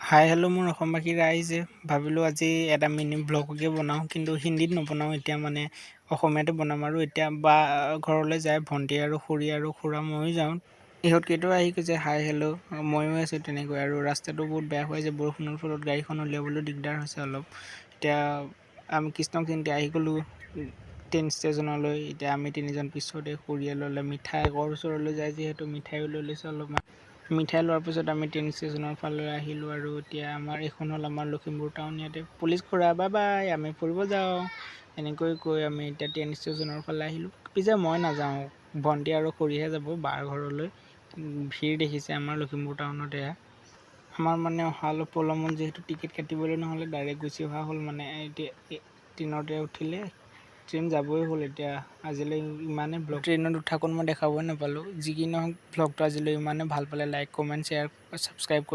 Hi hello' মোৰ অসমবাসী ৰাইজ ভাবিলোঁ আজি এটা মিনি ব্লগকে বনাওঁ, কিন্তু হিন্দীত নবনাওঁ। এতিয়া মানে অসমীয়াতে বনাম। আৰু এতিয়া বা ঘৰলৈ যায় ভণ্টি আৰু খুৰী আৰু খুৰা, ময়ো যাওঁ। ইহঁতকেইটাও আহি কৈছে হাই হেল্ল', ময়ো আছোঁ তেনেকৈ। আৰু ৰাস্তাটো বহুত বেয়া হৈ আছে, বৰষুণৰ ফলত গাড়ীখন উলিয়াবলৈ দিগদাৰ হৈছে অলপ। এতিয়া আমি কৃষ্ণক আহি গ'লোঁ ট্ৰেইন ষ্টেচনলৈ। এতিয়া আমি তিনিজন পিছতে পৰিয়াললৈ মিঠাই আগৰ ওচৰলৈ যায়, যিহেতু মিঠাইও লৈ লৈছোঁ অলপমান। মিঠাই লোৱাৰ পিছত আমি ট্ৰেইন ষ্টেচনৰ ফালে আহিলোঁ। আৰু এতিয়া এইখন হ'ল আমাৰ লখিমপুৰ টাউন। ইয়াতে পুলিচ খুৰা বাই বাই, আমি ফুৰিব যাওঁ, এনেকৈ কৈ আমি এতিয়া ট্ৰেইন ষ্টেচনৰ ফালে আহিলোঁ। পিছে মই নাযাওঁ, ভণ্টি আৰু খুৰীহে যাব বাৰ ঘৰলৈ। ভিৰ দেখিছে আমাৰ লখিমপুৰ টাউনত। এয়া আমাৰ মানে অহা অলপ পলম হ'ল, যিহেতু টিকেট কাটিবলৈ নহ'লে ডাইৰেক্ট গুচি অহা হ'ল। মানে এতিয়া ট্ৰেইনতে উঠিলে, ট্ৰেইন যাবই হ'ল। এতিয়া আজিলৈ ইমানেই ব্লগ ট্ৰেইনত উঠাকণ মই দেখাবই নাপালোঁ। যি কি নহওক, ব্লগটো আজিলৈ ইমানেই ভাল পালে লাইক কমেণ্ট শ্বেয়াৰ ছাবস্ক্ৰাইব কৰি